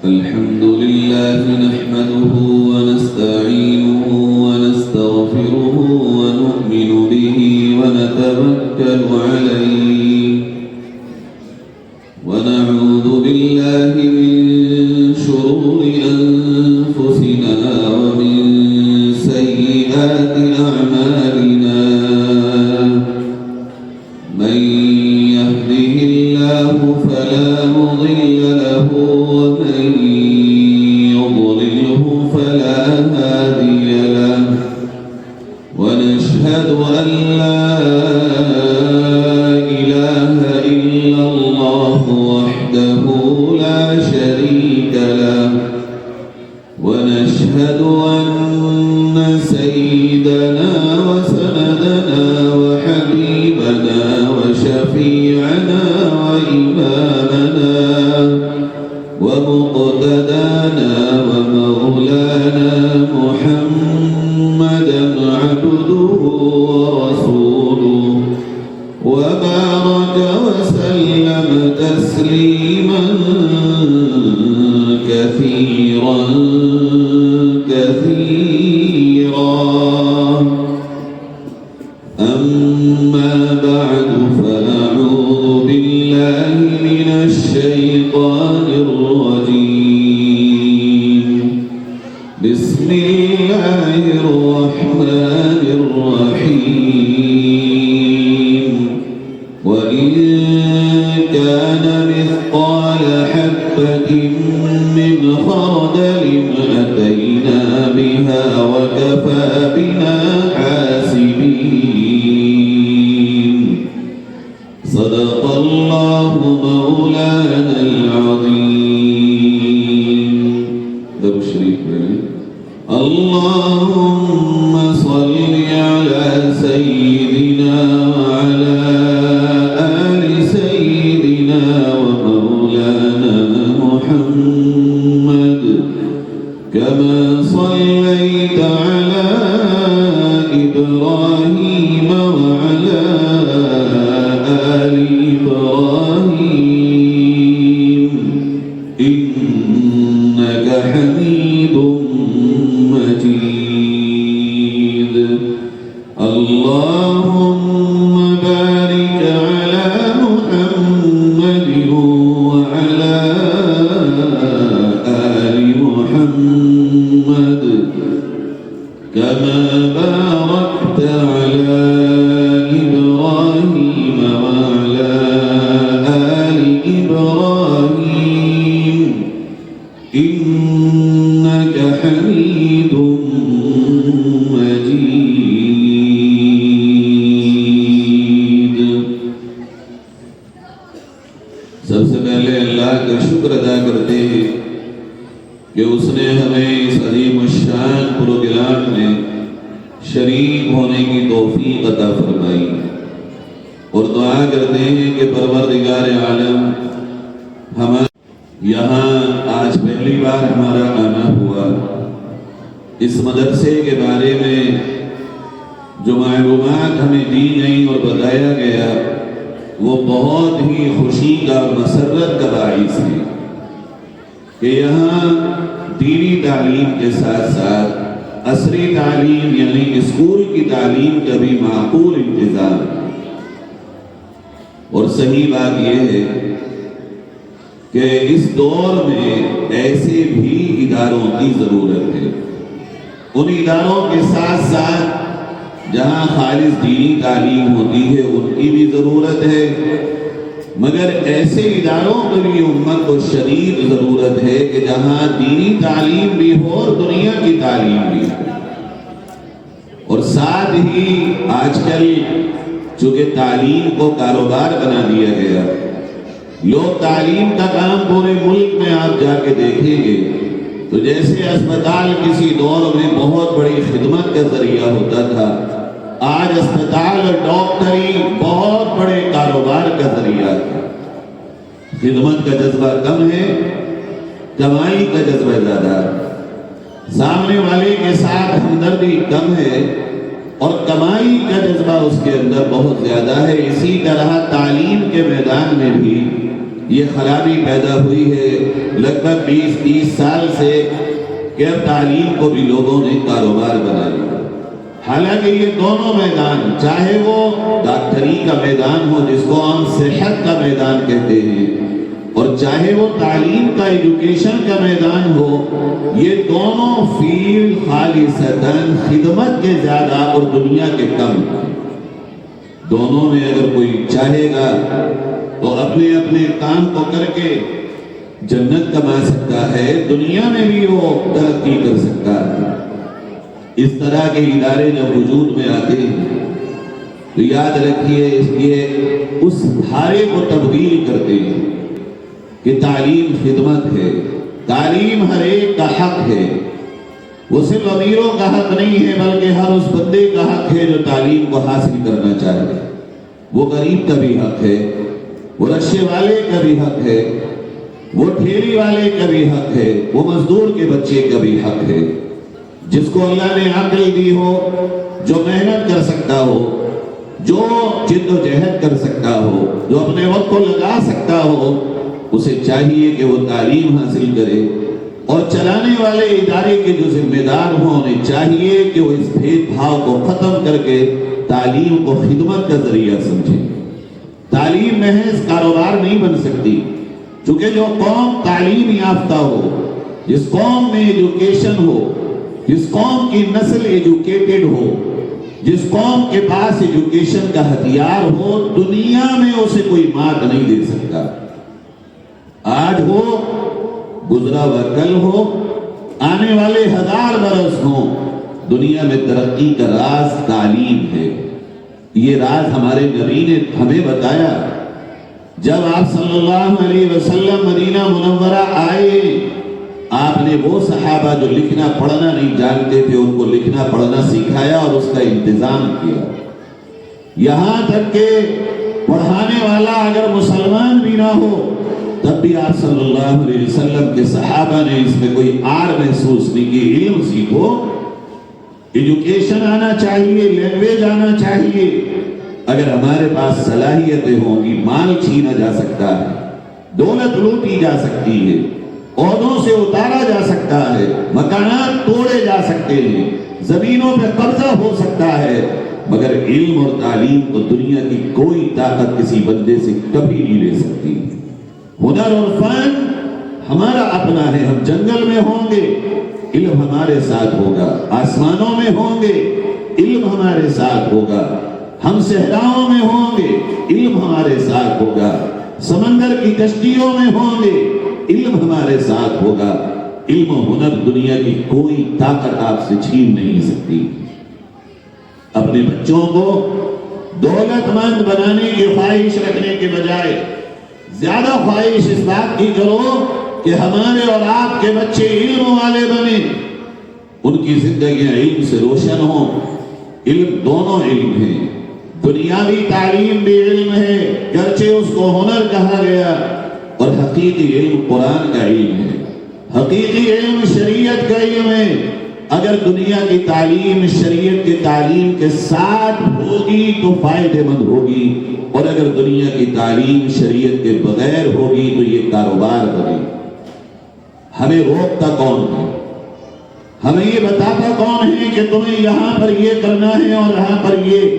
الحمد لله نحمده ونستعينه ونستغفره ونؤمن به ونتوكل عليه ونعوذ بالله من شرور أنفسنا ومن سيئات أعمالنا من يهده الله فلا مضل له ومن يضلله فلا هادي له ونشهد أن لا إله إلا الله وحده لا شريك له ونشهد أن سيدنا وسندنا وحبيبنا وشفيعنا وإمامنا ومقتدانا ومولانا محمدا عبده ورسوله وبارك وسلم تسليما كثيرا أما بعد فأعوذ بالله من الشيطان الرجيم بسم الله الرحمن الرحيم وإن كان مثقال حبة من خردل أتينا بها وكفى بنا حاسبين صدق الله مولانا العظيم. درود شریف اللهم صل على سيدنا وعلى آل سيدنا ومولانا محمد كما صليت على إبراهيم وعلى آل إبراهيم إنك حميد مجيد. اللهم بارك على محمد وعلى آل محمد كما باركت على إبراهيم وعلى آل إبراهيم إنك حميد مجيد. سب سے پہلے اللہ کا شکر ادا کرتے ہیں کہ اس نے ہمیں اس عظیم الشان پروگرام میں شریک ہونے کی توفیق عطا فرمائی اور دعا کرتے ہیں کہ پروردگار عالم ہمارے یہاں آج پہلی بار ہمارا آنا ہوا. اس مدرسے کے بارے میں جو معلومات ہمیں دی گئی اور بتایا گیا وہ بہت ہی خوشی کا اور مسرت کا باعث ہے کہ یہاں دینی تعلیم کے ساتھ ساتھ عصری تعلیم یعنی اسکول کی تعلیم کا بھی معقول انتظام. اور صحیح بات یہ ہے کہ اس دور میں ایسے بھی اداروں کی ضرورت ہے. ان اداروں کے ساتھ ساتھ جہاں خالص دینی تعلیم ہوتی ہے ان کی بھی ضرورت ہے، مگر ایسے اداروں کے لیے امت کو شدید ضرورت ہے کہ جہاں دینی تعلیم بھی ہو اور دنیا کی تعلیم بھی ہو. اور ساتھ ہی آج کل چونکہ تعلیم کو کاروبار بنا دیا گیا، لوگ تعلیم کا کام پورے ملک میں آپ جا کے دیکھیں گے تو جیسے اسپتال کسی دور میں بہت بڑی خدمت کا ذریعہ ہوتا تھا، آج اسپتال اور ڈاکٹری بہت بڑے کاروبار کا ذریعہ ہے. خدمت کا جذبہ کم ہے، کمائی کا جذبہ زیادہ ہے. سامنے والے کے ساتھ ہمدردی کم ہے اور کمائی کا جذبہ اس کے اندر بہت زیادہ ہے. اسی طرح تعلیم کے میدان میں بھی یہ خرابی پیدا ہوئی ہے. لگ بھگ 20-30 سال سے کہ اب تعلیم کو بھی لوگوں نے کاروبار بنا لیا۔ حالانکہ یہ دونوں میدان، چاہے وہ ڈاکٹری کا میدان ہو جس کو ہم صحت کا میدان کہتے ہیں، اور چاہے وہ تعلیم کا ایجوکیشن کا میدان ہو، یہ دونوں فیلڈ خالصتاً خدمت کے زیادہ اور دنیا کے کم۔ دونوں میں اگر کوئی چاہے گا تو اپنے اپنے کام کو کر کے جنت کما سکتا ہے، دنیا میں بھی وہ ترقی کر سکتا ہے۔ اس طرح کے ادارے جب وجود میں آتے ہیں تو یاد رکھیے اس لیے اس دھارے کو تبدیل کرتے ہیں کہ تعلیم خدمت ہے، تعلیم ہر ایک کا حق ہے۔ وہ صرف امیروں کا حق نہیں ہے بلکہ ہر اس بندے کا حق ہے جو تعلیم کو حاصل کرنا چاہے۔ وہ غریب کا بھی حق ہے، وہ رکشے والے کا بھی حق ہے، وہ ٹھیلی والے کا بھی حق ہے، وہ مزدور کے بچے کا بھی حق ہے۔ جس کو اللہ نے عقل دی ہو، جو محنت کر سکتا ہو، جو جد و جہد کر سکتا ہو، جو اپنے وقت کو لگا سکتا ہو، اسے چاہیے کہ وہ تعلیم حاصل کرے۔ اور چلانے والے ادارے کے جو ذمہ دار ہوں انہیں چاہیے کہ وہ اس بھید بھاؤ کو ختم کر کے تعلیم کو خدمت کا ذریعہ سمجھیں۔ تعلیم محض کاروبار نہیں بن سکتی، چونکہ جو قوم تعلیم یافتہ ہو، جس قوم میں ایجوکیشن ہو، جس قوم کی نسل ایجوکیٹڈ ہو، جس قوم کے پاس ایجوکیشن کا ہتھیار ہو، دنیا میں اسے کوئی مات نہیں دے سکتا۔ آج ہو، گزرا ہوا کل ہو، آنے والے 1000 برس ہوں، دنیا میں ترقی کا راز تعلیم ہے۔ یہ راز ہمارے نبی نے ہمیں بتایا۔ جب آپ صلی اللہ علیہ وسلم مدینہ منورہ آئے، آپ نے وہ صحابہ جو لکھنا پڑھنا نہیں جانتے تھے ان کو لکھنا پڑھنا سکھایا اور اس کا انتظام کیا۔ یہاں تک کہ پڑھانے والا اگر مسلمان بھی نہ ہو تب بھی آپ صلی اللہ علیہ وسلم کے صحابہ نے اس میں کوئی آڑ محسوس نہیں کی۔ علم سیکھو، ایجوکیشن آنا چاہیے، لینگویج آنا چاہیے۔ اگر ہمارے پاس صلاحیتیں ہوں گی، مال چھینا جا سکتا ہے، دولت لوٹی جا سکتی ہے، عہدوں سے اتارا جا سکتا ہے، مکانات توڑے جا سکتے ہیں، زمینوں پہ قبضہ ہو سکتا ہے، مگر علم اور تعلیم کو دنیا کی کوئی طاقت کسی بندے سے کبھی نہیں لے سکتی۔ ہنر اور فن ہمارا اپنا ہے، ہم جنگل میں ہوں گے علم ہمارے ساتھ ہوگا، آسمانوں میں ہوں گے علم ہمارے ساتھ ہوگا، ہم صحراؤں میں ہوں گے علم ہمارے ساتھ ہوگا، سمندر کی کشتیوں میں ہوں گے علم ہمارے ساتھ ہوگا۔ علم و ہنر دنیا کی کوئی طاقت آپ سے چھین نہیں سکتی۔ اپنے بچوں کو دولت مند بنانے کی خواہش رکھنے کے بجائے زیادہ خواہش اس بات کی کرو کہ ہمارے اور آپ کے بچے علم والے بنیں، ان کی زندگیاں علم سے روشن ہوں۔ علم دونوں علم ہیں، دنیاوی تعلیم بھی علم ہے گرچہ اس کو ہنر کہا گیا، اور حقیقی علم قرآن کا علم ہے، حقیقی علم شریعت کا علم ہے۔ اگر دنیا کی تعلیم شریعت کی تعلیم کے ساتھ ہوگی تو فائدہ مند ہوگی، اور اگر دنیا کی تعلیم شریعت کے بغیر ہوگی تو یہ کاروبار بنے۔ ہمیں روکتا کون ہے؟ ہمیں یہ بتاتا کون ہے کہ تمہیں یہاں پر یہ کرنا ہے اور یہاں پر یہ،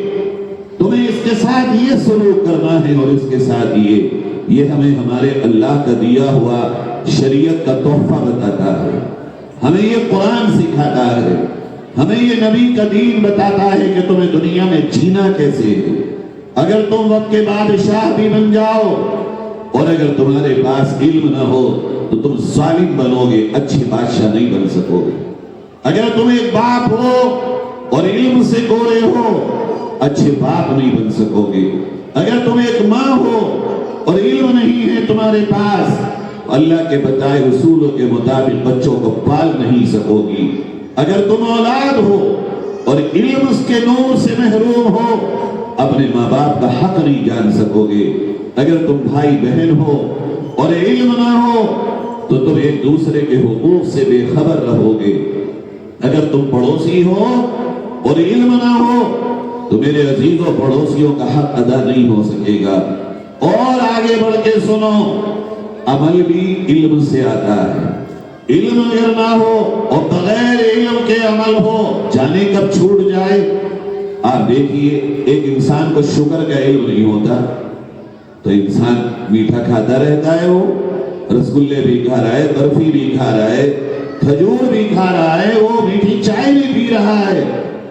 تمہیں اس کے ساتھ یہ سلوک کرنا ہے اور اس کے ساتھ یہ ہمیں ہمارے اللہ کا دیا ہوا شریعت کا تحفہ بتاتا ہے، ہمیں یہ قرآن سکھاتا ہے، ہمیں یہ نبی کا دین بتاتا ہے کہ تمہیں دنیا میں جینا کیسے ہے۔ اگر تم وقت کے بادشاہ بھی بن جاؤ اور اگر تمہارے پاس علم نہ ہو تو تم ظالم بنو گے، اچھے بادشاہ نہیں بن سکو گے۔ اگر تم ایک باپ ہو اور علم سے گورے ہو، اچھے باپ نہیں بن سکو گے۔ اگر تم ایک ماں ہو اور علم نہیں ہے تمہارے پاس، اللہ کے بتائے اصولوں کے مطابق بچوں کو پال نہیں سکو گی۔ اگر تم اولاد ہو اور علم اس کے نور سے محروم ہو، اپنے ماں باپ کا حق نہیں جان سکو گے۔ اگر تم بھائی بہن ہو اور علم نہ ہو تو تم ایک دوسرے کے حقوق سے بے خبر رہو گے۔ اگر تم پڑوسی ہو اور علم نہ ہو تو میرے عزیزوں پڑوسیوں کا حق ادا نہیں ہو سکے گا۔ اور آگے بڑھ کے سنو، عمل بھی علم سے آتا ہے. علم اگر نہ ہو اور بغیر علم کے عمل ہو, جانے کب چھوٹ جائے. آپ دیکھیے ایک انسان کو شوگر کا علم نہیں ہوتا تو انسان میٹھا کھاتا رہتا ہے, وہ رسگلے بھی کھا رہا ہے, برفی بھی کھا رہا ہے, کھجور بھی کھا رہا ہے, وہ میٹھی چائے بھی پی رہا ہے.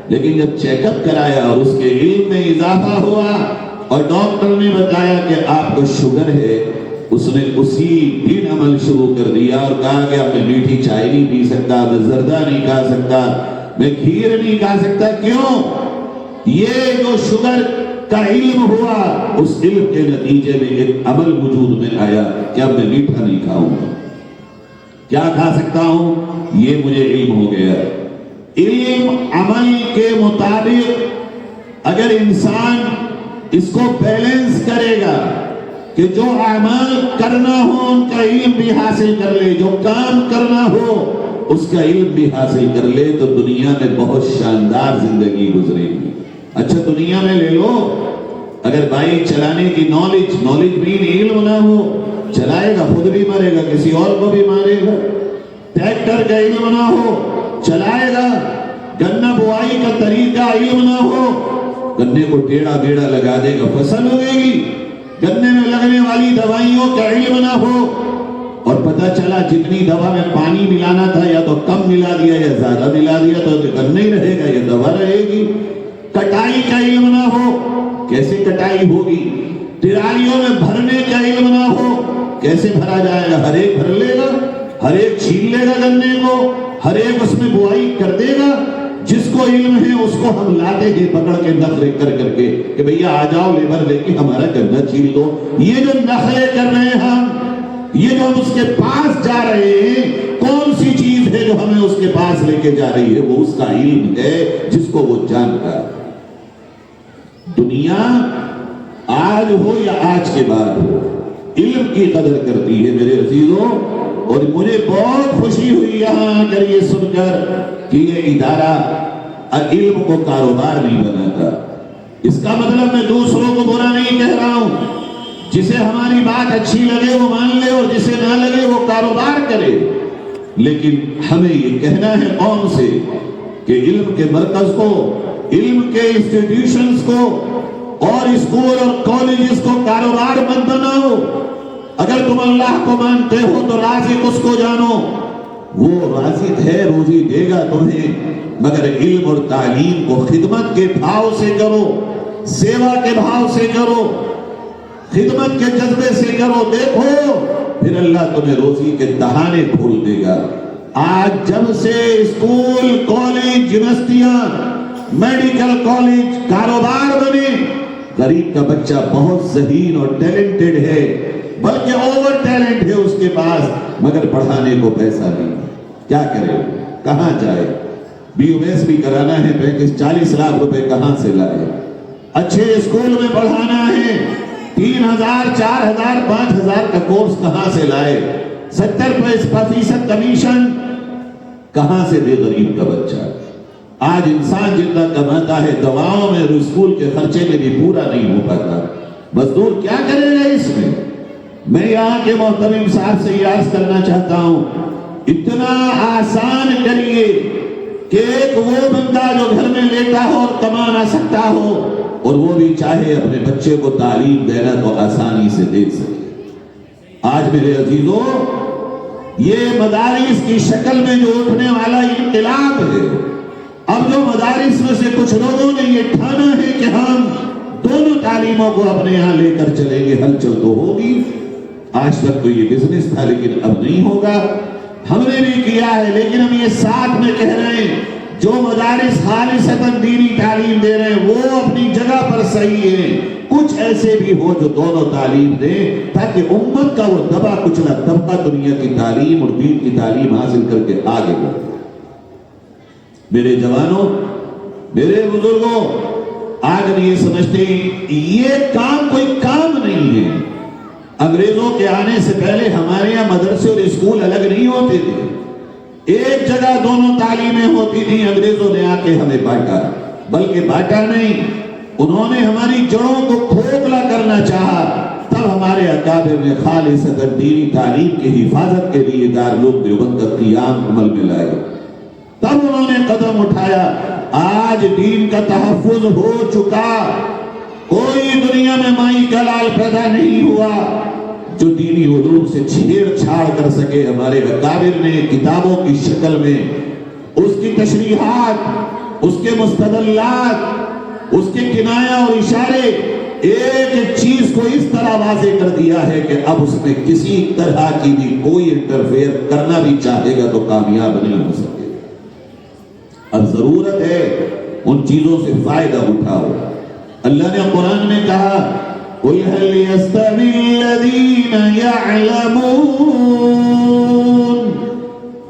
لیکن جب چیک اپ کرایا اور اس کے علم میں اضافہ ہوا اور ڈاکٹر نے بتایا کہ آپ کو شوگر ہے, اس نے اسی دن عمل شروع کر دیا اور کہا کہ اب میں میٹھی چائے نہیں پی سکتا, میں زردہ نہیں کھا سکتا, میں کھیر نہیں کھا سکتا. کیوں؟ یہ جو شوگر کا علم ہوا, اس علم کے نتیجے میں ایک عمل وجود میں آیا کہ اب میں میٹھا نہیں کھاؤں گا, کیا کھا سکتا ہوں, یہ مجھے علم ہو گیا. علم عمل کے مطابق اگر انسان اس کو بیلنس کرے گا کہ جو اعمال کرنا ہو ان کا علم بھی حاصل کر لے, جو کام کرنا ہو اس کا علم بھی حاصل کر لے, تو دنیا میں بہت شاندار زندگی گزرے گی. اچھا دنیا میں لے لو, اگر بائک چلانے کی نالج بھی علم نہ ہو, چلائے گا خود بھی مرے گا, کسی اور کو بھی مارے گا. ٹریکٹر کا علم نہ ہو, چلائے گا. گنا بوائی کا طریقہ علم نہ ہو, گنے کو ٹیڑھا بیڑا لگا دے گا, فصل ہوئے گی. گنے میں لگنے والی دوائیوں کا علم نہ ہو اور پتہ چلا جتنی دوا میں پانی ملانا تھا یا تو کم ملا دیا یا زیادہ ملا دیا تو گنا ہی رہے گا, یہ دوا رہے گی. کٹائی کا علم نہ ہو, کیسے کٹائی ہوگی. ٹرالیوں میں بھرنے کا علم نہ ہو, کیسے بھرا جائے گا. ہر ایک بھر لے گا, ہر ایک چھین لے گا گنے کو, ہر ایک اس میں بوائی کر دے گا. جس کو علم ہے اس کو ہم لاتے ہیں پکڑ کے نخرے کر کے کہ بھئیہ آ جاؤ لیبر لے کے ہمارا گنا چھین دو. یہ جو نخرے کر رہے ہیں ہم, یہ جو ہم اس کے پاس جا رہے ہیں, کون سی چیز ہے جو ہمیں اس کے پاس لے کے جا رہی ہے؟ وہ اس کا علم ہے جس کو وہ جانتا ہے. دنیا آج ہو یا آج کے بعد ہو, علم کی قدر کرتی ہے میرے عزیزوں. اور مجھے بہت خوشی ہوئی یہاں آ کر یہ سن کر کہ یہ ادارہ علم کو کاروبار نہیں بناتا. اس کا مطلب میں دوسروں کو برا نہیں کہہ رہا ہوں, جسے ہماری بات اچھی لگے وہ مان لے اور جسے نہ لگے وہ کاروبار کرے. لیکن ہمیں یہ کہنا ہے قوم سے کہ علم کے مرکز کو, علم کے انسٹیٹیوشنز کو اور اسکول اور کالجز کو کاروبار مت بناؤ. اگر تم اللہ کو مانتے ہو تو رازق اس کو جانو, وہ رازق ہے, روزی دے گا تمہیں, مگر علم اور تعلیم کو خدمت کے بھاؤ سے کرو, سیوا کے بھاؤ سے کرو, خدمت کے جذبے سے کرو. دیکھو پھر اللہ تمہیں روزی کے دہانے کھول دے گا. آج جب سے اسکول, کالج, یونیورسٹیاں, میڈیکل کالج کاروبار بنے, غریب کا بچہ بہت ذہین اور ٹیلنٹڈ ہے, بلکہ اوور ٹیلنٹ ہے اس کے پاس, مگر پڑھانے کو پیسہ نہیں. کیا کرے, کہاں جائے؟ BUS بھی کرانا ہے, 35-40 لاکھ روپے کہاں سے لائے؟ اچھے اسکول میں پڑھانا ہے, 3,000, 4,000, 5,000 کا کورس کہاں سے لائے؟ 70% کمیشن کہاں سے دے غریب کا بچہ؟ آج انسان جتنا کماتا ہے دواؤں میں اور اسکول کے خرچے میں بھی پورا نہیں ہو پاتا. مزدور کیا کرے گا اس میں؟ میں یہاں کے محترم صاحب سے یہ عرض کرنا چاہتا ہوں, اتنا آسان کریے کہ ایک وہ بندہ جو گھر میں لیٹا ہو اور کما نہ سکتا ہو اور وہ بھی چاہے اپنے بچے کو تعلیم دینا تو آسانی سے دے سکے. آج میرے عزیزوں, یہ مدارس کی شکل میں جو اٹھنے والا انقلاب ہے, اب جو مدارس میں سے کچھ لوگوں نے یہ ٹھانا ہے کہ ہم دونوں تعلیموں کو اپنے یہاں لے کر چلیں گے, ہلچل تو ہوگی. آج تک تو یہ بزنس تھا لیکن اب نہیں ہوگا. ہم نے بھی کیا ہے لیکن ہم یہ ساتھ میں کہہ رہے ہیں جو مدارس خالصتاً دینی تعلیم دے رہے ہیں وہ اپنی جگہ پر صحیح ہیں, کچھ ایسے بھی ہو جو دونوں تعلیم دیں تاکہ امت کا وہ دبا کچلا طبقہ دنیا کی تعلیم اور دین کی تعلیم حاصل کر کے آگے بڑھے. میرے جوانوں, میرے بزرگوں, آج ہم یہ سمجھتے ہیں یہ کام کوئی کام نہیں ہے. انگریزوں کے آنے سے پہلے ہمارے یہاں مدرسے اور اسکول الگ نہیں ہوتے تھے, ایک جگہ دونوں تعلیمیں ہوتی تھیں. انگریزوں نے آ کے ہمیں بانٹا, بلکہ بانٹا نہیں, انہوں نے ہماری جڑوں کو کھوکھلا کرنا چاہا تب ہمارے اکابر نے خالصتاً دینی تعلیم کی حفاظت کے لیے دارالعلوم دیوبند کا قیام عمل میں لایا، تب انہوں نے قدم اٹھایا۔ آج دین کا تحفظ ہو چکا، کوئی دنیا میں مائی کا لال پیدا نہیں ہوا جو دینی علوم سے چھیڑ چھاڑ کر سکے۔ ہمارے اکابر نے کتابوں کی شکل میں اس کی تشریحات، اس کے مستدلات، اس کے کنایہ اور اشارے، ایک ایک چیز کو اس طرح واضح کر دیا ہے کہ اب اس میں کسی طرح کی بھی کوئی انٹرفیئر کرنا بھی چاہے گا تو کامیاب نہیں ہو سکے۔ اب ضرورت ہے ان چیزوں سے فائدہ اٹھاؤ۔ اللہ نے قرآن میں کہا قُلْ هَلْ يَسْتَوِي الَّذِينَ يَعْلَمُونَ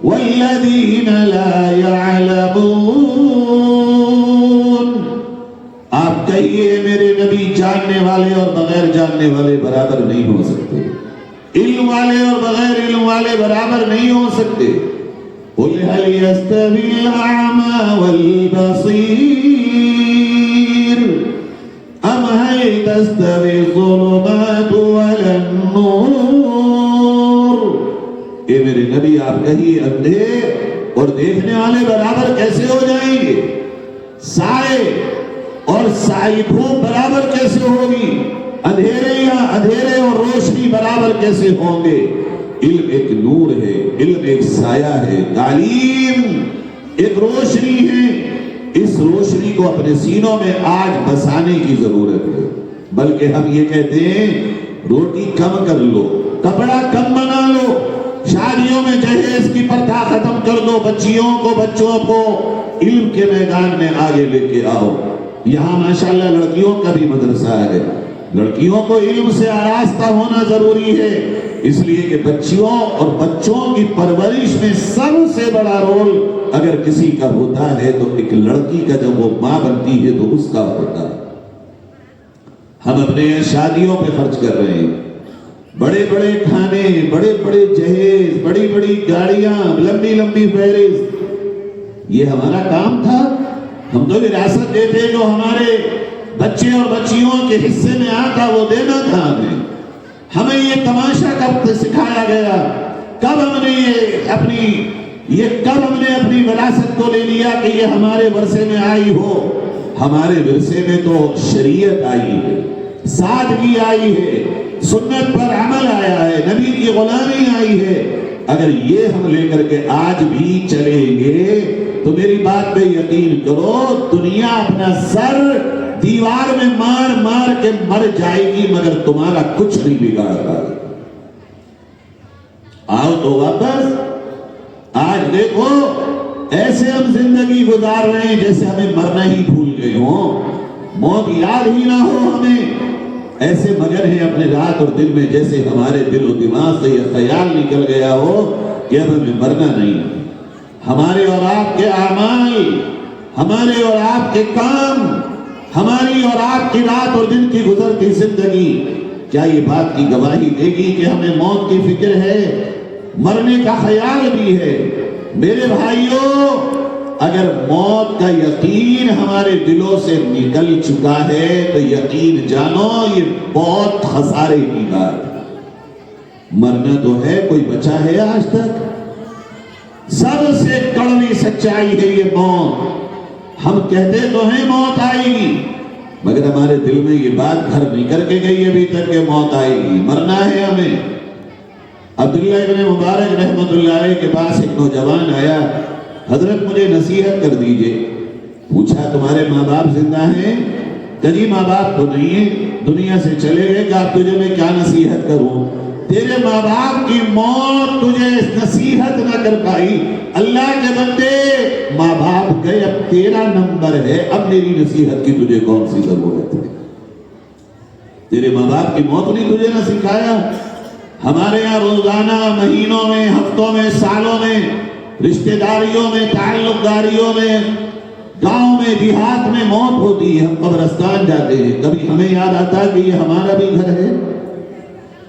وَالَّذِينَ لَا يَعْلَمُونَ۔ آپ کہیے میرے نبی، جاننے والے اور بغیر جاننے والے برابر نہیں ہو سکتے، علم والے اور بغیر علم والے برابر نہیں ہو سکتے۔ قُلْ هَلْ يَسْتَوِي الْأَعْمَى وَالْبَصِيرُ أَمْ هَلْ تَسْتَوِي الظُّلُمَاتُ وَلَا النُّورُ۔ اے میرے نبی آپ کہیے اندھے اور دیکھنے والے برابر کیسے ہو جائیں گے؟ سائے اور سائے دھوپ برابر کیسے ہوگی؟ اندھیرے اور روشنی برابر کیسے ہوں گے؟ علم ایک نور ہے، علم ایک سایہ ہے، تعلیم ایک روشنی ہے۔ اس روشنی کو اپنے سینوں میں آج بسانے کی ضرورت ہے، بلکہ ہم یہ کہتے ہیں روٹی کم کر لو، کپڑا کم بنا لو، شادیوں میں جہیز کی پرتھا ختم کر دو، بچوں کو علم کے میدان میں آگے لے کے آؤ۔ یہاں ماشاءاللہ لڑکیوں کا بھی مدرسہ ہے، لڑکیوں کو علم سے آراستہ ہونا ضروری ہے، اس لیے کہ بچیوں اور بچوں کی پرورش میں سب سے بڑا رول اگر کسی کا ہوتا ہے تو ایک لڑکی کا جب وہ ماں بنتی ہے تو اس کا ہوتا ہے۔ ہم اپنے یہاں شادیوں پہ خرچ کر رہے ہیں، بڑے بڑے کھانے، بڑے بڑے جہیز، بڑی بڑی گاڑیاں، لمبی لمبی فہرست۔ یہ ہمارا کام تھا؟ ہم تو وراثت دیتے جو ہمارے بچے اور بچیوں کے حصے میں آتا وہ دینا تھا ہمیں یہ تماشا کب سکھایا گیا؟ کب ہم نے اپنی وراثت کو لے لیا کہ یہ ہمارے ورثے میں آئی ہو؟ ہمارے ورثے میں تو شریعت آئی ہے، سادگی آئی ہے، سنت پر عمل آیا ہے، نبی کی غلامی آئی ہے۔ اگر یہ ہم لے کر کے آج بھی چلیں گے تو میری بات پہ یقین کرو، دنیا اپنا سر دیوار میں مار مار کے مر جائے گی مگر تمہارا کچھ نہیں بگاڑ پائے۔ آؤ تو واپس، آج دیکھو ایسے ہم زندگی گزار رہے ہیں جیسے ہمیں مرنا ہی بھول گئے ہوں، موت یاد ہی نہ ہو ہمیں۔ ایسے مگر ہیں اپنے رات اور دن میں جیسے ہمارے دل و دماغ سے یہ خیال نکل گیا ہو کہ اب ہمیں مرنا نہیں۔ ہمارے اور آپ کے اعمال، ہمارے اور آپ کے کام، ہماری اور آپ کی رات اور دن کی گزرتی زندگی کیا یہ بات کی گواہی دے گی کہ ہمیں موت کی فکر ہے، مرنے کا خیال بھی ہے؟ میرے بھائیوں، اگر موت کا یقین ہمارے دلوں سے نکل چکا ہے تو یقین جانو یہ بہت خسارے کی بات ہے۔ مرنا تو ہے، کوئی بچا ہے آج تک؟ سب سے کڑوی سچائی ہے یہ موت۔ ہم کہتے تو ہیں موت آئے گی مگر ہمارے دل میں یہ بات گھر نہیں کر کے گئی ابھی تک کہ موت آئے گی، مرنا ہے ہمیں۔ عبداللہ ابن مبارک رحمت اللہ علیہ کے پاس ایک نوجوان آیا، حضرت مجھے نصیحت کر دیجئے۔ پوچھا تمہارے ماں باپ زندہ ہیں؟ کہ جی ماں باپ تو نہیں ہیں، دنیا سے چلے گئے، کہ اب تجھے میں کیا نصیحت کروں؟ تیرے ماں باپ کی موت تجھے نصیحت نہ کر پائی، اللہ کے بندے ماں باپ گئے، اب تیرا نمبر ہے، اب میری نصیحت کی تجھے کون سی ضرورت ہے؟ تیرے ماں باپ کی موت نے تجھے نہ سکھایا؟ ہمارے یہاں روزانہ، مہینوں میں، ہفتوں میں، سالوں میں، رشتہ داریوں میں، تعلق داریوں میں، گاؤں میں، دیہات میں موت ہوتی ہے۔ ہم قبرستان جاتے ہیں، کبھی ہمیں یاد آتا ہے کہ یہ ہمارا بھی گھر ہے؟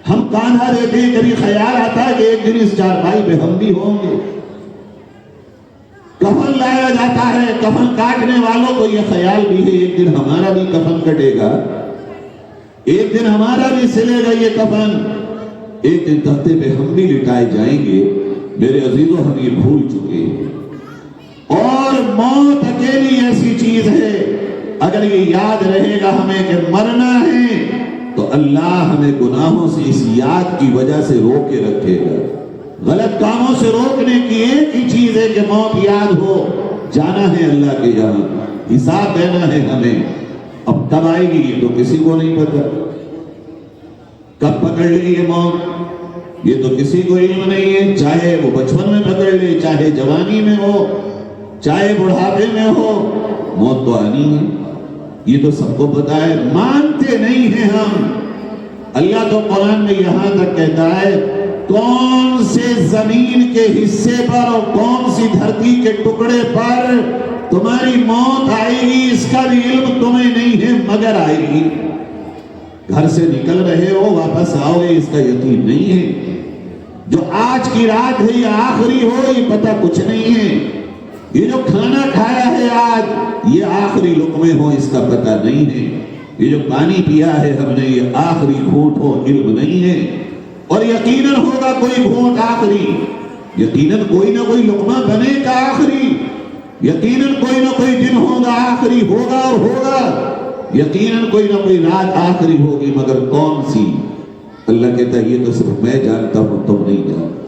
ہم کاندھا دیتے ہیں، کبھی خیال آتا ہے کہ ایک دن اس چارپائی پہ ہم بھی ہوں گے؟ کفن لایا جاتا ہے، کفن کاٹنے والوں کو یہ خیال بھی ہے ایک دن ہمارا بھی کفن کٹے گا۔ ایک دن ہمارا بھی سلے گا یہ کفن، ایک دن تختے پہ ہم بھی لٹائے جائیں گے۔ میرے عزیزوں، ہم یہ بھول چکے ہیں۔ اور موت اکیلی ایسی چیز ہے، اگر یہ یاد رہے گا ہمیں کہ مرنا ہے، تو اللہ ہمیں گناہوں سے اس یاد کی وجہ سے روک کے رکھے گا۔ غلط کاموں سے روکنے کی ایک ہی چیز ہے کہ موت یاد ہو، جانا ہے اللہ کے یہاں، حساب دینا ہے ہمیں۔ اب کب آئے گی یہ تو کسی کو نہیں پتا، کب پکڑ لے یہ موت یہ تو کسی کو علم نہیں ہے، چاہے وہ بچپن میں پکڑ لے، چاہے جوانی میں ہو، چاہے بڑھاپے میں ہو، موت تو آنی ہے، یہ تو سب کو پتا ہے۔ مانتے نہیں ہیں ہم۔ اللہ تو قرآن میں یہاں تک کہتا ہے کون سے زمین کے حصے پر اور کون سی دھرتی کے ٹکڑے پر تمہاری موت آئے گی اس کا بھی علم تمہیں نہیں ہے، مگر آئے گی۔ گھر سے نکل رہے ہو، واپس آؤ گے، اس کا یقین نہیں ہے۔ جو آج کی رات ہے یہ آخری ہو، یہ پتہ کچھ نہیں ہے۔ یہ جو کھانا کھایا ہے آج یہ آخری لقمے ہو، اس کا پتہ نہیں ہے۔ یہ جو پانی پیا ہے ہم نے یہ آخری گھونٹ ہو، علم نہیں ہے۔ اور یقیناً ہوگا کوئی گھونٹ آخری، یقیناً کوئی نہ کوئی لقمہ بنے گا آخری، یقیناً کوئی نہ کوئی دن ہوگا آخری، ہوگا اور ہوگا، یقیناً کوئی نہ کوئی رات آخری ہوگی، مگر کون سی؟ اللہ کہتا ہے یہ تو صرف میں جانتا ہوں، تم نہیں جانتا۔